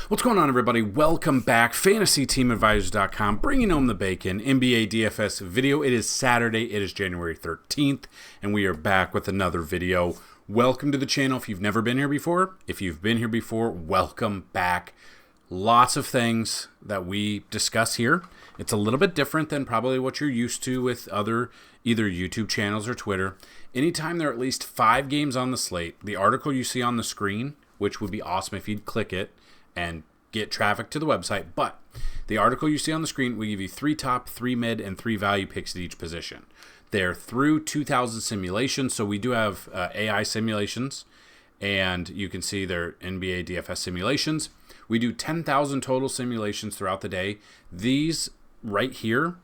What's going on, everybody? Welcome back. FantasyTeamAdvisors.com, bringing home the bacon. NBA DFS video. It is Saturday. It is January 13th, and we are back with another video. Welcome to the channel if you've never been here before. If you've been here before, welcome back. Lots of things that we discuss here. It's a little bit different than probably what you're used to with other either YouTube channels or Twitter. Anytime there are at least 5 games on the slate, the article you see on the screen, which would be awesome if you'd click it and get traffic to the website, but the article you see on the screen, we give you 3 top, 3 mid, and 3 value picks at each position. They're through 2,000 simulations, so we do have AI simulations, and you can see their NBA DFS simulations. We do 10,000 total simulations throughout the day. These right here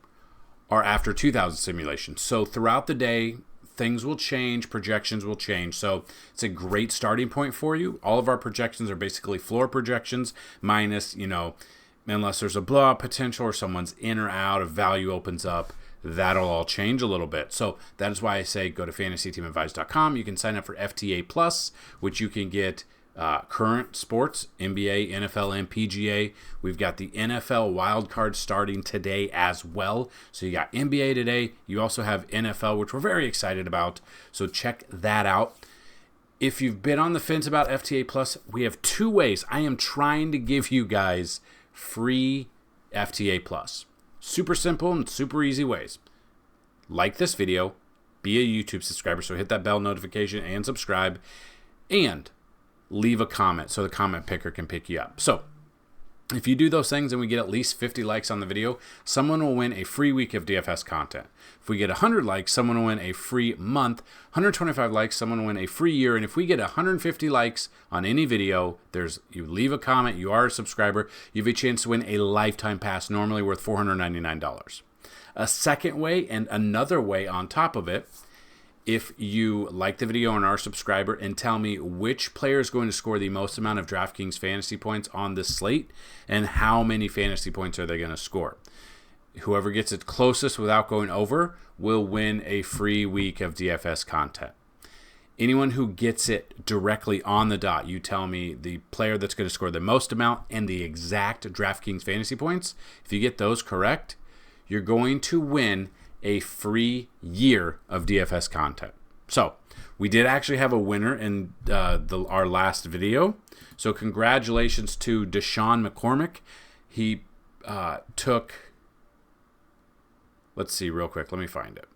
are after 2,000 simulations. So throughout the day, things will change, projections will change. So it's a great starting point for you. All of our projections are basically floor projections minus, unless there's a blowout potential or someone's in or out, a value opens up, that'll all change a little bit. So that is why I say go to FantasyTeamAdvisors.com. You can sign up for FTA Plus, which you can get current sports, NBA, NFL, and PGA. We've got the NFL wildcard starting today as well. So you got NBA today. You also have NFL, which we're very excited about. So check that out. If you've been on the fence about FTA Plus, we have 2 ways. I am trying to give you guys free FTA Plus. Super simple and super easy ways. Like this video, be a YouTube subscriber, so hit that bell notification and subscribe, and leave a comment so the comment picker can pick you up. So if you do those things and we get at least 50 likes on the video, someone will win a free week of DFS content. If we get 100 likes, someone will win a free month. 125 likes, someone will win a free year. And if we get 150 likes on any video, you leave a comment, you are a subscriber, you have a chance to win a lifetime pass, normally worth $499. A second way, and another way on top of it, if you like the video and are a subscriber, and tell me which player is going to score the most amount of DraftKings fantasy points on this slate and how many fantasy points are they going to score. Whoever gets it closest without going over will win a free week of DFS content. Anyone who gets it directly on the dot, you tell me the player that's going to score the most amount and the exact DraftKings fantasy points. If you get those correct, you're going to win a free year of DFS content. So we did actually have a winner in our last video. So congratulations to Deshaun McCormick. He took, let's see real quick. Let me find it.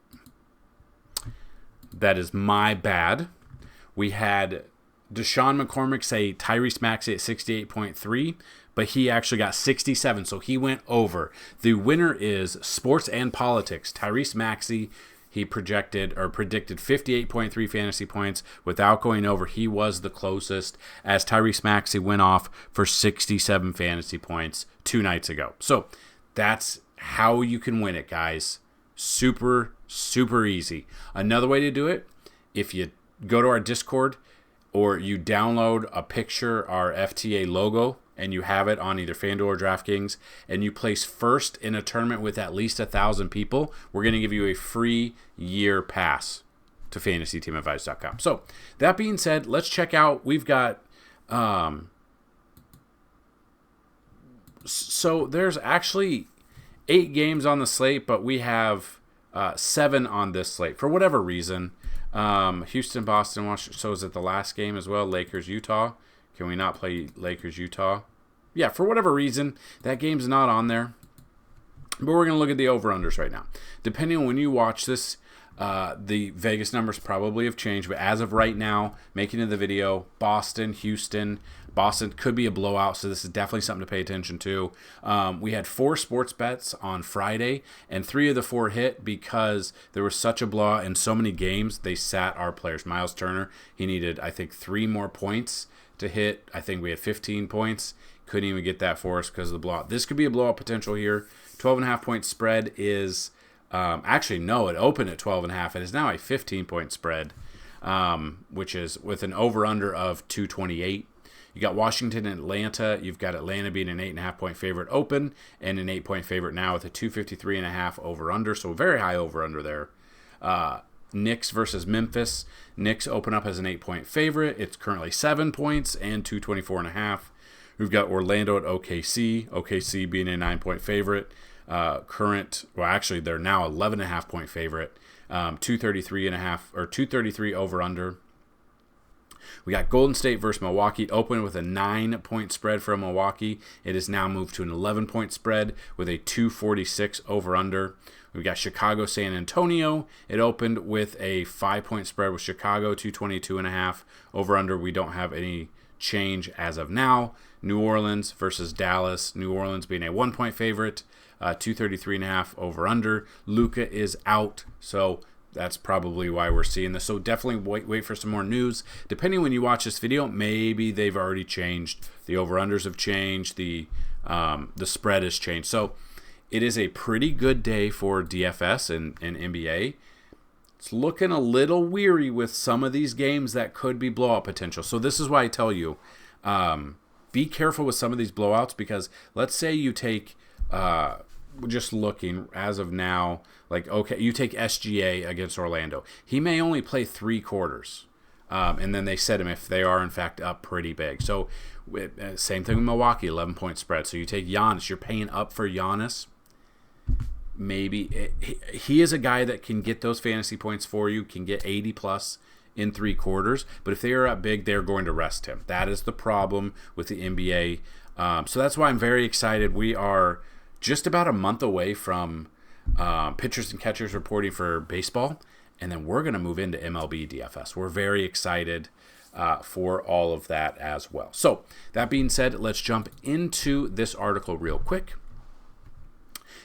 That is my bad. We had Deshaun McCormick say Tyrese Maxey at 68.3, but he actually got 67, so he went over. The winner is Sports and Politics. Tyrese Maxey, he predicted 58.3 fantasy points without going over. He was the closest, as Tyrese Maxey went off for 67 fantasy points 2 nights ago. So that's how you can win it, guys. Super, super easy. Another way to do it, if you go to our Discord or you download a picture, our FTA logo, and you have it on either Fanduel or DraftKings, and you place first in a tournament with at least 1,000 people, we're going to give you a free year pass to FantasyTeamAdvisors.com. So that being said, let's check out. We've got so there's actually 8 games on the slate, but we have 7 on this slate for whatever reason. Houston, Boston, Washington. So is it the last game as well? Lakers, Utah. Can we not play Lakers, Utah? Yeah, for whatever reason, that game's not on there. But we're going to look at the over-unders right now. Depending on when you watch this, the Vegas numbers probably have changed. But as of right now, making of the video, Boston, Houston. Boston could be a blowout, so this is definitely something to pay attention to. We had 4 sports bets on Friday, and 3 of the 4 hit because there was such a blowout in so many games. They sat our players. Miles Turner, he needed, I think, 3 more points to hit. I think we had 15 points. Couldn't even get that for us because of the blowout. This could be a blowout potential here. 12.5 point spread is actually, no, it opened at 12.5. It is now a 15-point spread, which is with an over-under of 228. You got Washington and Atlanta. You've got Atlanta being an 8.5-point favorite open and an 8-point favorite now with a 253.5 over-under. So very high over-under there. Knicks versus Memphis. Knicks open up as an 8-point favorite. It's currently 7 points and 224.5. We've got Orlando at OKC. OKC being a 9-point favorite. Actually, they're now 11.5-point favorite. 233.5 or 233 over under. We got Golden State versus Milwaukee. Open with a 9-point spread for Milwaukee. It has now moved to an 11-point spread with a 246 over under. We got Chicago San Antonio. It opened with a 5-point spread with Chicago, 222.5 over under. We don't have any change as of now. New Orleans versus Dallas. New Orleans being a 1-point favorite, 233.5 over under. Luka is out, so that's probably why we're seeing this. So definitely wait for some more news. Depending when you watch this video, maybe they've already changed. The over-unders have changed. The spread has changed. So it is a pretty good day for DFS and NBA. It's looking a little weary with some of these games that could be blowout potential. So this is why I tell you, be careful with some of these blowouts, because let's say you take, just looking as of now, like, okay, you take SGA against Orlando. He may only play 3 quarters, and then they set him if they are, in fact, up pretty big. So same thing with Milwaukee, 11-point spread. So you take Giannis. You're paying up for Giannis. Maybe he is a guy that can get those fantasy points for you, can get 80+ in 3 quarters. But if they are up big, they're going to rest him. That is the problem with the NBA. So that's why I'm very excited. We are just about a month away from pitchers and catchers reporting for baseball, and then we're going to move into MLB DFS. We're very excited for all of that as well. So that being said, let's jump into this article real quick.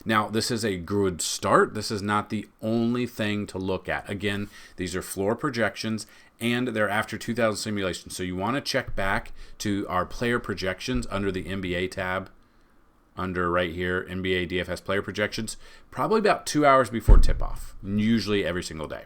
Now, this is a good start. This is not the only thing to look at. Again, these are floor projections, and they're after 2000 simulations. So you want to check back to our player projections under the NBA tab, under right here, NBA DFS player projections, probably about 2 hours before tip-off, usually every single day.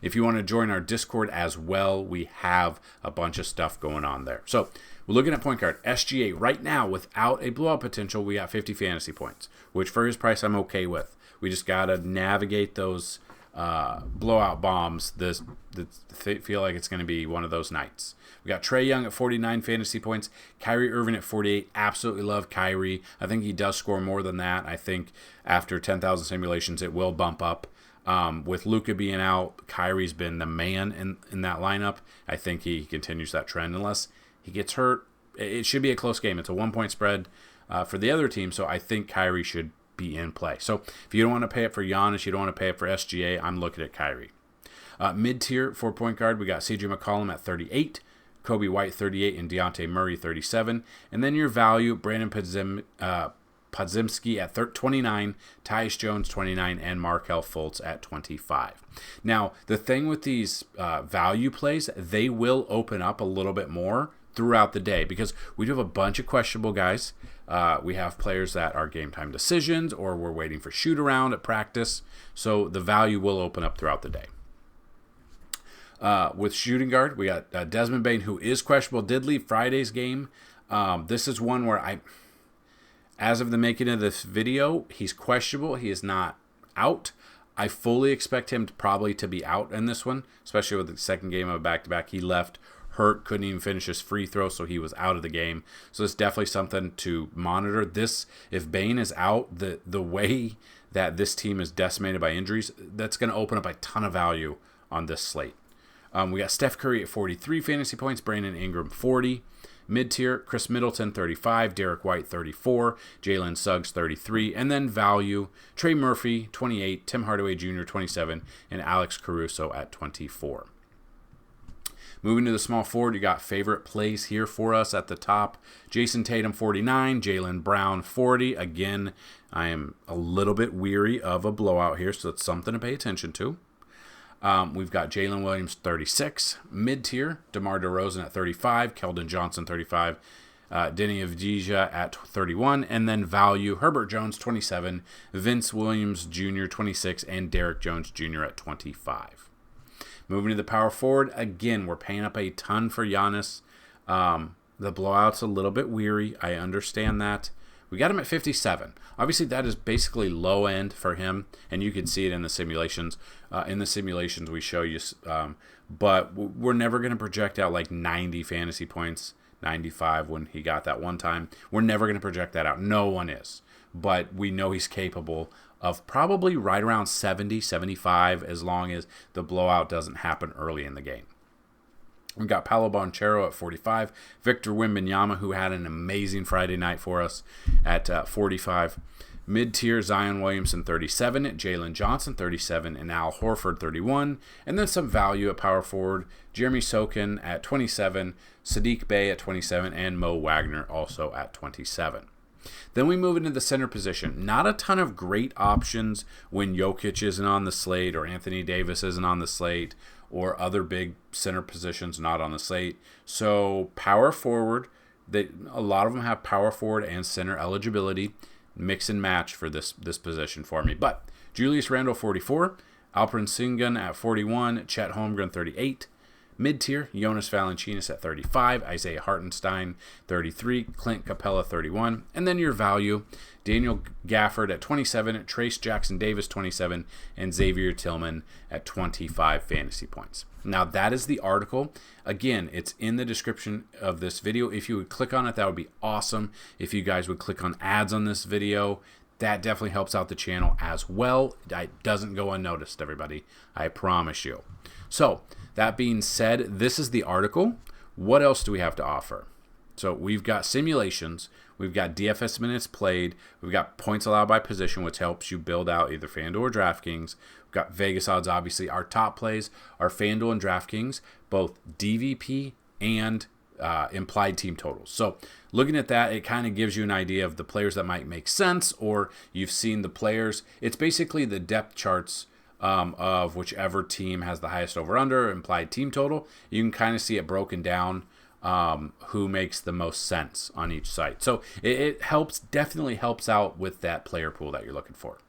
If you want to join our Discord as well, we have a bunch of stuff going on there. So we're looking at point guard. SGA right now, without a blowout potential, we got 50 fantasy points, which for his price I'm okay with. We just got to navigate those blowout bombs. Feel like it's going to be one of those nights. We got Trae Young at 49 fantasy points. Kyrie Irving at 48. Absolutely love Kyrie. I think he does score more than that. I think after 10,000 simulations, it will bump up. With Luka being out, Kyrie's been the man in that lineup. I think he continues that trend unless he gets hurt. It should be a close game. It's a 1-point spread for the other team, so I think Kyrie should be in play. So if you don't want to pay up for Giannis, you don't want to pay up for SGA, I'm looking at Kyrie. Mid-tier for point guard, we got CJ McCollum at 38, Kobe White 38, and Dejounte Murray 37. And then your value, Brandon Podziemski at 29, Tyus Jones 29, and Markelle Fultz at 25. Now, the thing with these value plays, they will open up a little bit more throughout the day because we do have a bunch of questionable guys. We have players that are game time decisions, or we're waiting for shoot around at practice. So the value will open up throughout the day. With shooting guard, we got Desmond Bane, who is questionable, did leave Friday's game. This is one where as of the making of this video, he's questionable. He is not out. I fully expect him probably to be out in this one, especially with the second game of a back-to-back. He left hurt, couldn't even finish his free throw, so he was out of the game. So it's definitely something to monitor. If Bane is out, the way that this team is decimated by injuries, that's going to open up a ton of value on this slate. We got Steph Curry at 43 fantasy points, Brandon Ingram 40. Mid-tier, Chris Middleton 35, Derek White 34, Jalen Suggs 33, and then value, Trey Murphy 28, Tim Hardaway Jr. 27, and Alex Caruso at 24. Moving to the small forward, you got favorite plays here for us at the top. Jason Tatum 49, Jaylen Brown 40. Again, I am a little bit weary of a blowout here, so it's something to pay attention to. We've got Jalen Williams 36, mid-tier, DeMar DeRozan at 35, Keldon Johnson 35, Denny Avdija at 31, and then value, Herbert Jones 27, Vince Williams Jr. 26, and Derek Jones Jr. at 25. Moving to the power forward, again, we're paying up a ton for Giannis. The blowout's a little bit weary. I understand that. We got him at 57. Obviously, that is basically low end for him, and you can see it in the simulations. In the simulations, we show you, but we're never going to project out like 90 fantasy points 95 when he got that one time. We're never going to project that out. No one is. But we know he's capable of probably right around 70, 75 as long as the blowout doesn't happen early in the game. We got Paolo Banchero at 45. Victor Wembanyama, who had an amazing Friday night for us, at 45. Mid-tier, Zion Williamson, 37. Jalen Johnson, 37. And Al Horford, 31. And then some value at power forward. Jeremy Sokin at 27. Sadiq Bey at 27. And Mo Wagner also at 27. Then we move into the center position. Not a ton of great options when Jokic isn't on the slate or Anthony Davis isn't on the slate or other big center positions not on the slate. So power forward, a lot of them have power forward and center eligibility. Mix and match for this position for me. But Julius Randle, 44. Alperen Sengun at 41. Chet Holmgren, 38. Mid-tier, Jonas Valanciunas at 35, Isaiah Hartenstein, 33, Clint Capella, 31, and then your value, Daniel Gafford at 27, Trace Jackson Davis, 27, and Xavier Tillman at 25 fantasy points. Now, that is the article. Again, it's in the description of this video. If you would click on it, that would be awesome. If you guys would click on ads on this video, that definitely helps out the channel as well. It doesn't go unnoticed, everybody. I promise you. So, that being said, this is the article. What else do we have to offer? So we've got simulations. We've got DFS minutes played. We've got points allowed by position, which helps you build out either Fanduel or DraftKings. We've got Vegas odds, obviously. Our top plays are Fanduel and DraftKings, both DVP and implied team totals. So looking at that, it kind of gives you an idea of the players that might make sense, or you've seen the players. It's basically the depth charts of whichever team has the highest over-under, implied team total. You can kind of see it broken down who makes the most sense on each site. So it definitely helps out with that player pool that you're looking for.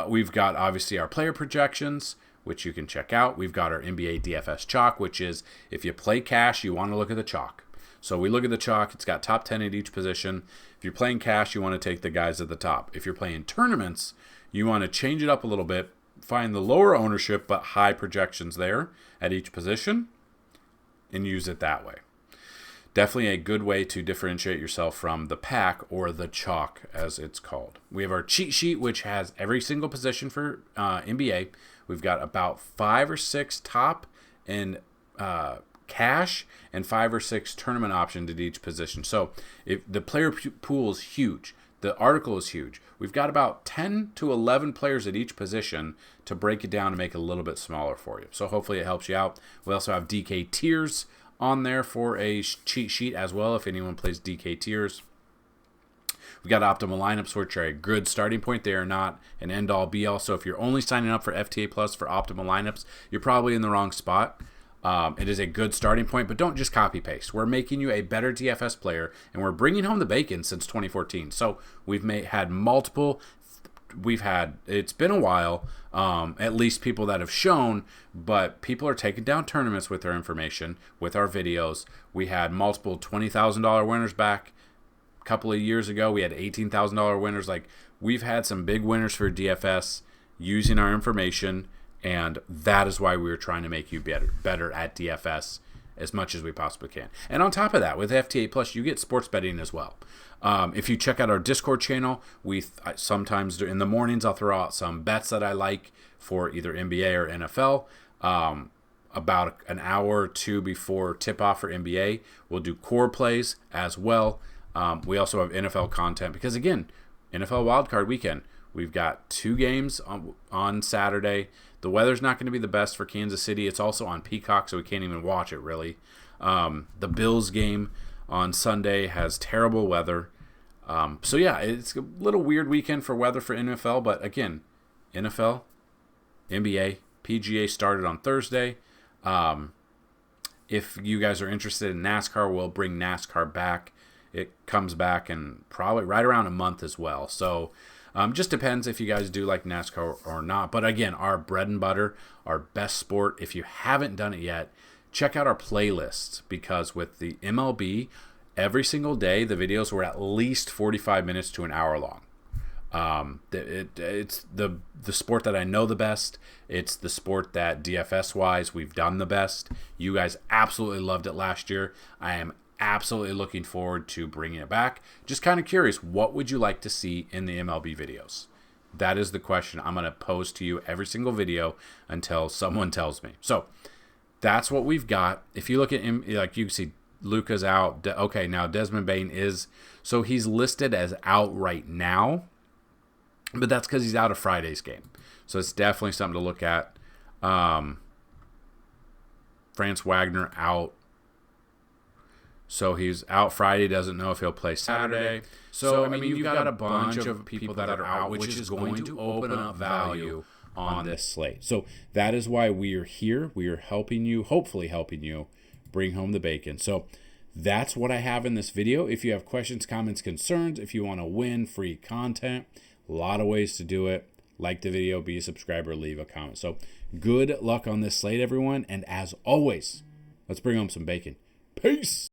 We've got, obviously, our player projections, which you can check out. We've got our NBA DFS chalk, which is if you play cash, you want to look at the chalk. So we look at the chalk. It's got top 10 at each position. If you're playing cash, you want to take the guys at the top. If you're playing tournaments, you want to change it up a little bit. Find the lower ownership but high projections there at each position and use it that way. Definitely a good way to differentiate yourself from the pack, or the chalk as it's called. We have our cheat sheet, which has every single position for NBA. We've got about 5 or 6 top and cash and 5 or 6 tournament options at each position. So if the player pool is huge. The article is huge. We've got about 10 to 11 players at each position to break it down and make it a little bit smaller for you. So hopefully it helps you out. We also have DK tiers on there for a cheat sheet as well if anyone plays DK tiers. We've got optimal lineups, which are a good starting point. They are not an end-all be-all. So if you're only signing up for FTA Plus for optimal lineups, you're probably in the wrong spot. It is a good starting point, but don't just copy paste. We're making you a better DFS player, and we're bringing home the bacon since 2014. So we've had multiple. It's been a while, at least people that have shown, but people are taking down tournaments with our information, with our videos. We had multiple $20,000 winners back a couple of years ago. We had $18,000 winners. Like, we've had some big winners for DFS using our information. And that is why we were trying to make you better at DFS as much as we possibly can. And on top of that, with FTA Plus, you get sports betting as well. If you check out our Discord channel, sometimes in the mornings I'll throw out some bets that I like for either NBA or NFL. About an hour or two before tip-off for NBA, we'll do core plays as well. We also have NFL content because, again, NFL Wildcard Weekend. We've got 2 games on Saturday. The weather's not going to be the best for Kansas City. It's also on Peacock, so we can't even watch it, really. The Bills game on Sunday has terrible weather. So, yeah, it's a little weird weekend for weather for NFL. But, again, NFL, NBA, PGA started on Thursday. If you guys are interested in NASCAR, we'll bring NASCAR back. It comes back in probably right around a month as well. So, just depends if you guys do like NASCAR or not. But again, our bread and butter, our best sport, if you haven't done it yet, check out our playlists, because with the MLB, every single day, the videos were at least 45 minutes to an hour long. It's the sport that I know the best. It's the sport that DFS-wise we've done the best. You guys absolutely loved it last year. I am absolutely looking forward to bringing it back. Just kind of curious, what would you like to see in the MLB videos? That is the question I'm going to pose to you every single video until someone tells me. So that's what we've got. If you look at him, like you can see, Luka's out. Okay, now Desmond Bain is, so he's listed as out right now, but that's because he's out of Friday's game. So it's definitely something to look at. Franz Wagner out. So he's out Friday, doesn't know if he'll play Saturday. So, I mean, you've got a bunch of people that are out, which is going to open up value on this slate. So that is why we are here. We are helping you, hopefully helping you, bring home the bacon. So that's what I have in this video. If you have questions, comments, concerns, if you want to win free content, a lot of ways to do it. Like the video, be a subscriber, leave a comment. So good luck on this slate, everyone. And as always, let's bring home some bacon. Peace.